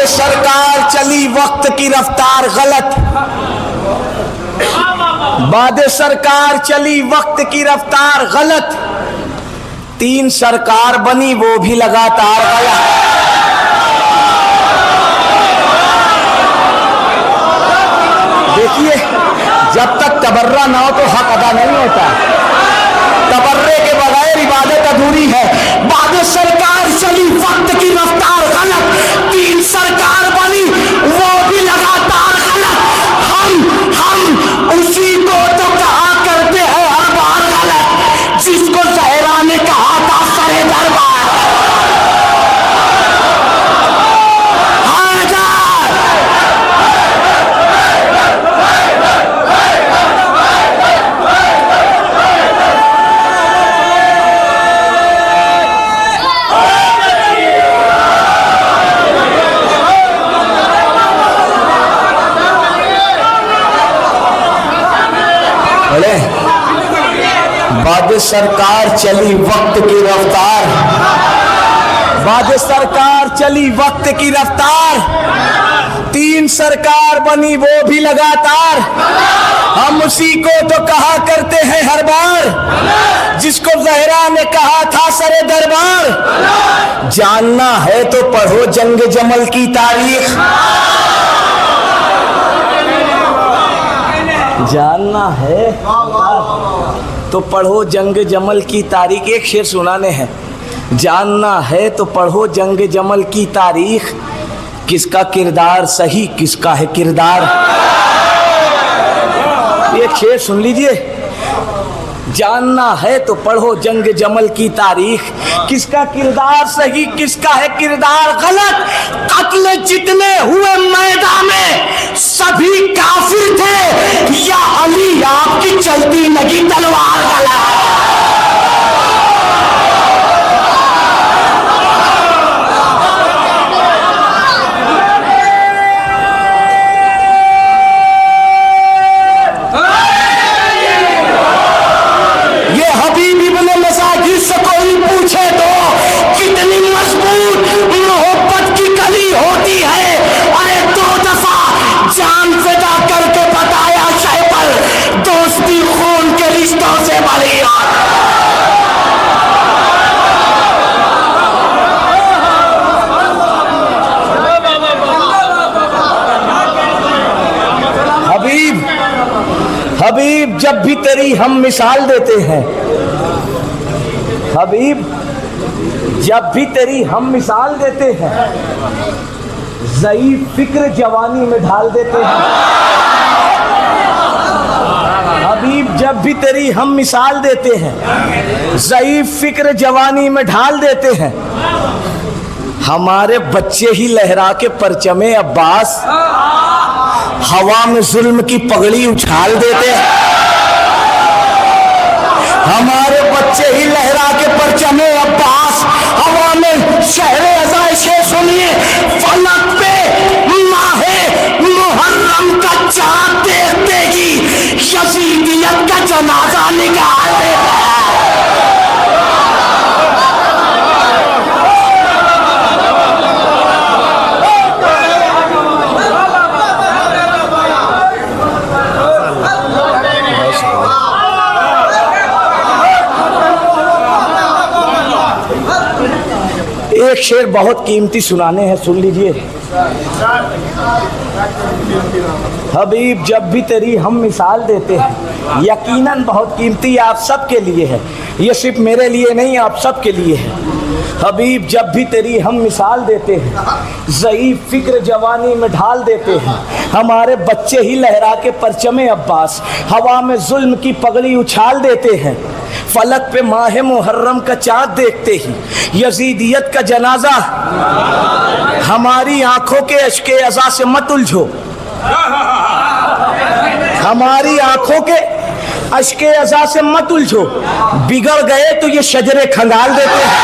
सरकार चली वक्त की रफ्तार गलत, बाद सरकार चली वक्त की रफ्तार गलत, 3 सरकार बनी वो भी लगातार गलत। देखिए, जब तक तबर्रा ना हो तो हक अदा नहीं होता। तबर्रे के बगैर इबादत अधूरी है। बाद सरकार चली वक्त की रफ्तार गलत, 3 सरकार बनी वो भी लगातार गलत। हम उसी को तो कहा करते हैं हर बार गलत, जिसको ज़हरा ने कहा था सरे दरबार। बाद सरकार चली वक्त की रफ्तार, बाद सरकार चली वक्त की रफ्तार, 3 सरकार बनी वो भी लगातार। हम उसी को तो कहा करते हैं हर बार, जिसको ज़हरा ने कहा था सरे दरबार। जानना है तो पढ़ो जंग जमल की तारीख, जानना है तो पढ़ो जंग जमल की तारीख। एक शेर सुनाने हैं, जानना है तो पढ़ो जंग जमल की तारीख, किसका किरदार सही किसका है किरदार। एक शेर सुन लीजिए, जानना है तो पढ़ो जंग जमल की तारीख, किसका किरदार सही किसका है किरदार गलत। कत्ल जितने हुए मैदान में सभी काफिर थे, या अली आपकी चलती लगी तलवार गलत। हबीब जब भी तेरी हम मिसाल देते हैं, हबीब जब भी तेरी हम मिसाल देते हैं, ज़ईफ़ फिक्र जवानी में ढाल देते हैं। हबीब जब भी तेरी हम मिसाल देते हैं, ज़ईफ़ फिक्र जवानी में ढाल देते हैं। हमारे बच्चे ही लहरा के परचमे अब्बास हवा में जुल्म की पगड़ी उछाल देते हैं। हमारे बच्चे ही लहरा के परचमे अब्बास हवा में शहरे अज़ाइशे सुनिए, फलक पे माहे मुहर्रम का चाँद देखते ही यज़ीदियत का जनाजा निकाल देता है। एक शेर बहुत कीमती सुनाने हैं, सुन लीजिए। हबीब जब भी तेरी हम मिसाल देते हैं, यकीनन बहुत कीमती आप सब के लिए है, ये सिर्फ मेरे लिए नहीं आप सब के लिए है। हबीब जब भी तेरी हम मिसाल देते हैं, ज़ईफ़ फिक्र जवानी में ढाल देते हैं। हमारे बच्चे ही लहरा के परचमे अब्बास हवा में जुल्म की पगड़ी उछाल देते हैं। फलक पे माहे मुहर्रम का चाँद देखते ही यजीदियत का जनाजा। हमारी आंखों के अश्के अज़ा से मत उलझो, हमारी आंखों के अश्के अज़ा से मत उलझो, बिगड़ गए तो ये शजरे खंगाल देते हैं।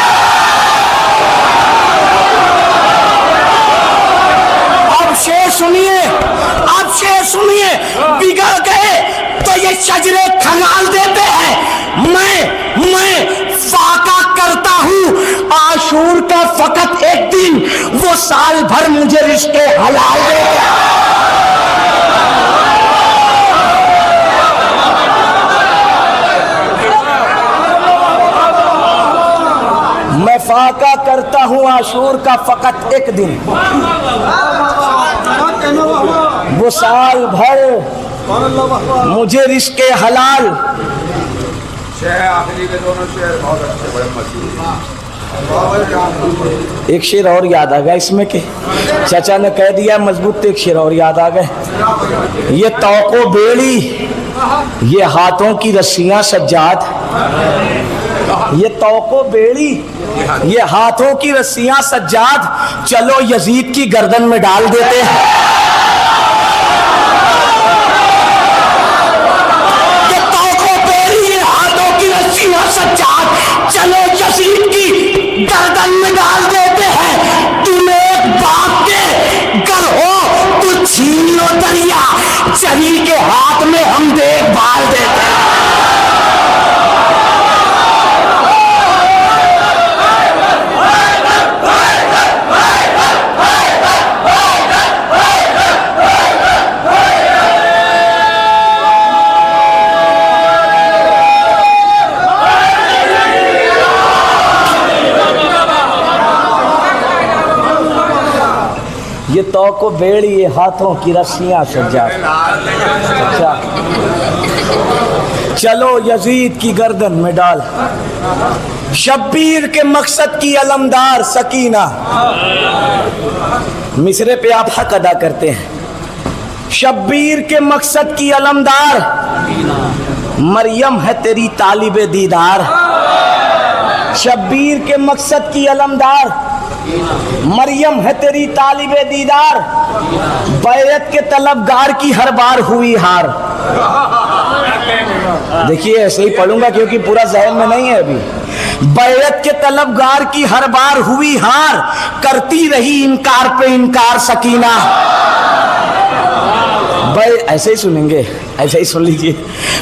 अब शेर सुनिए, अब शेर सुनिए, बिगड़ गए तो ये शजरे खंगाल देते हैं। मैं फाका करता हूँ आशूर का फकत एक दिन, वो साल भर मुझे रिश्ते हलाल देगा। मैं फाका करता हूँ आशूर का फकत एक दिन, वो साल भर मुझे रिश्ते हलाल। आखिरी के दोनों शेर बहुत अच्छे, बड़े मशहूर। एक शेर और याद आ गया इसमें के चाचा ने कह दिया मजबूत, तो एक शेर और याद आ गए। ये तौको बेड़ी, ये हाथों की रस्सियां सज्जाद, ये तौको बेड़ी, ये हाथों की रस्सियां सज्जाद, चलो यजीद की गर्दन में डाल देते हैं। ये तौको बेड़ी, ये हाथों की रस्सियां सज्जाद, चलो यजीद की गर्दन में डाल देते हैं। तुम एक बाप के घर हो तो छीन लो दरिया, चरी के हाथ में हम देखभाल देते हैं। ये तौको बेड़ी, ये हाथों की रस्सियां सज्जाद, अच्छा चलो यजीद की गर्दन में डाल। शब्बीर के मकसद की अलमदार सकीना, मिसरे पे आप हक अदा करते हैं। शब्बीर के मकसद की अलमदार, मरियम है तेरी तालिबे दीदार। शब्बीर के मकसद की अलमदार, मरियम है तेरी तालिबे दीदार। बैरत के तलबगार की हर बार हुई हार। देखिए ऐसे ही पढ़ूंगा क्योंकि पूरा जहन में नहीं है अभी। बैरत के तलबगार की हर बार हुई हार, करती रही इनकार पे इनकार सकीना। ऐसे ही सुनेंगे, ऐसे ही सुन लीजिए।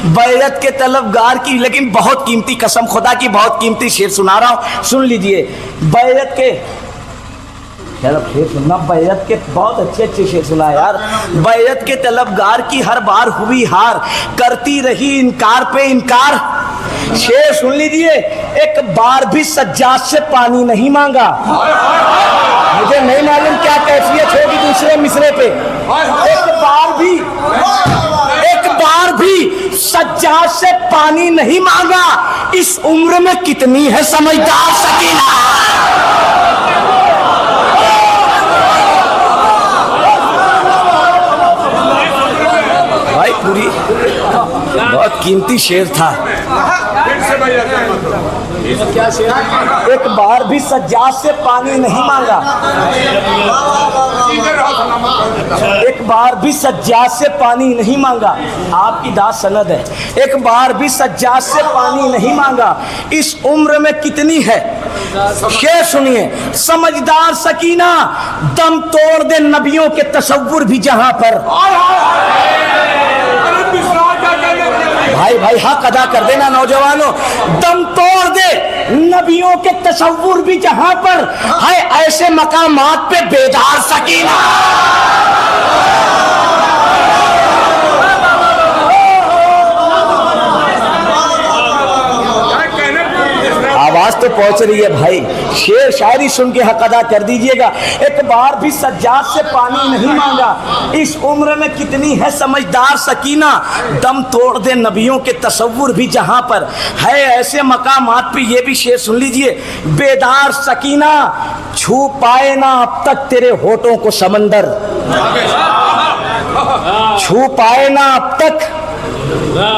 बैरत के तलबगार की, लेकिन बहुत कीमती, कसम खुदा की बहुत कीमती शेर सुना रहा हूं, सुन लीजिए। बैरत के, यार शेर सुनना, बैरत के बहुत अच्छे अच्छे शेर सुना यार। बैरत के तलबगार की हर बार हुई हार, करती रही इनकार पे इनकार। शेर सुन लीजिए। एक बार भी सज्जाद से पानी नहीं मांगा। मुझे नहीं मालूम क्या कैफियत होगी दूसरे मिसरे पे। एक बार भी सज्जाद से पानी नहीं मांगा, इस उम्र में कितनी है समझदार सकीना। भाई पूरी बहुत कीमती शेर था। क्या शेर? एक बार भी सज्जाद से पानी नहीं मांगा, एक बार भी सज्जाद से पानी नहीं मांगा। आपकी दाद सनद है। एक बार भी सज्जाद से पानी नहीं मांगा, इस उम्र में कितनी है। शेर सुनिए। समझदार सकीना, दम तोड़ दे नबियों के तसव्वुर भी जहां पर। भाई भाई हक अदा कर देना नौजवानों। दम तोड़ दे नबियों के तसव्वुर भी जहां पर है, ऐसे मकामात पे बेदार सकीना। आवाज तो पहुंच रही है भाई। शेर शायरी सुन के हक अदा कर दीजिएगा। एक बार भी सज्जाद से पानी नहीं मांगा, इस उम्र में कितनी है समझदार सकीना। दम तोड़ दे नबियों के तसव्वुर भी जहां पर है, ऐसे मकामात पे। ये भी शेर सुन लीजिए। बेदार सकीना, छू पाए ना अब तक तेरे होठों को समंदर। छू पाए ना अब तक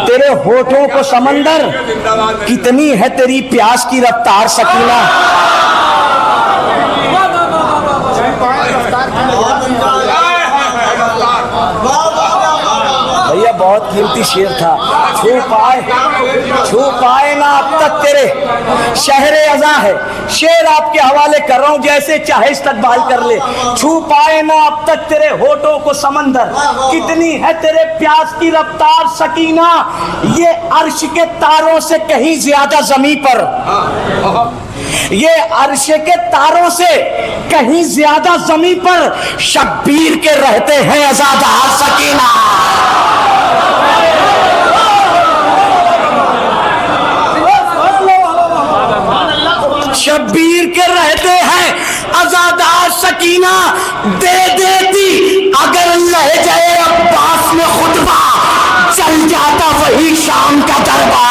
तेरे होठों को समंदर, कितनी है तेरी प्यास की रफ्तार सकीना। भैया बहुत कीमती शेर था। छू पाए ना अब तक तेरे, शहरे अज़ा है। शेर आपके हवाले कर रहा हूं, जैसे चाहे इस्तकबाल कर ले। छू पाए ना अब तक तेरे होठों को समंदर, कितनी है तेरे प्यास की रफ्तार सकीना। ये अर्श के तारों से कहीं ज्यादा ज़मीं पर। ये अर्श के तारों से कहीं ज्यादा जमीन पर शब्बीर के रहते हैं अज़ादार सकीना। शब्बीर के रहते हैं अज़ादार सकीना। दे देती अगर लहज़े अब्बास में खुतबा, चल जाता वही शाम का दरबार।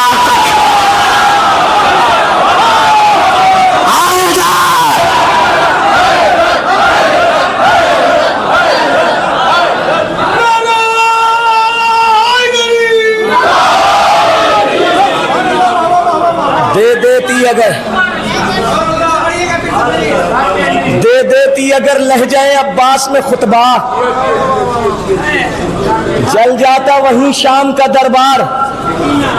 दे देती अगर लहजाए अब्बास में खुतबा, जल जाता वही शाम का दरबार।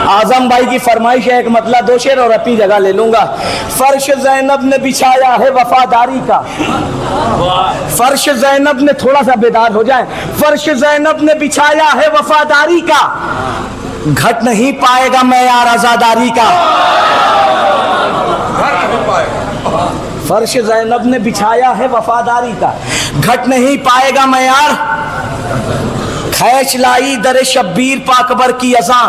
आजम भाई की फरमाइश है, एक मतला दो शेर और अपनी जगह ले लूंगा। फर्श ज़ैनब ने बिछाया है वफादारी का। फर्श ज़ैनब ने, थोड़ा सा बेदार हो जाए, फर्श ज़ैनब ने बिछाया है वफादारी का, घट नहीं पाएगा मैयार आजादारी का। फर्श ज़ैनब ने बिछाया है वफादारी का, घट नहीं पाएगा मैयार। खैच लाई दर शब्बीर पाकबर की अज़ां,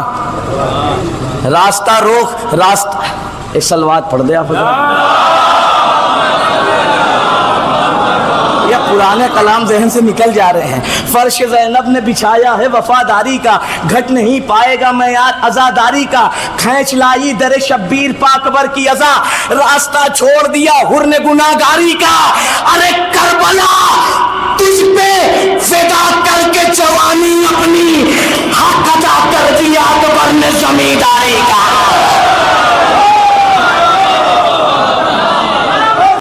रास्ता रोक रास्ता। एक सलवात पढ़ दे आप। या पुराने कलाम जहन से निकल जा रहे हैं। फर्श ज़ैनब ने बिछाया है वफादारी का, घट नहीं पाएगा मैयार अज़ादारी का। खैंच लाई दर शब्बीर पाकबर की अज़ा, रास्ता छोड़ दिया हुर्न गुनाहगारी का। अरे करबला तुझ पे फिदा करके जवानी अपनी हक अदा कर दिया अकबर ने जमींदारी का।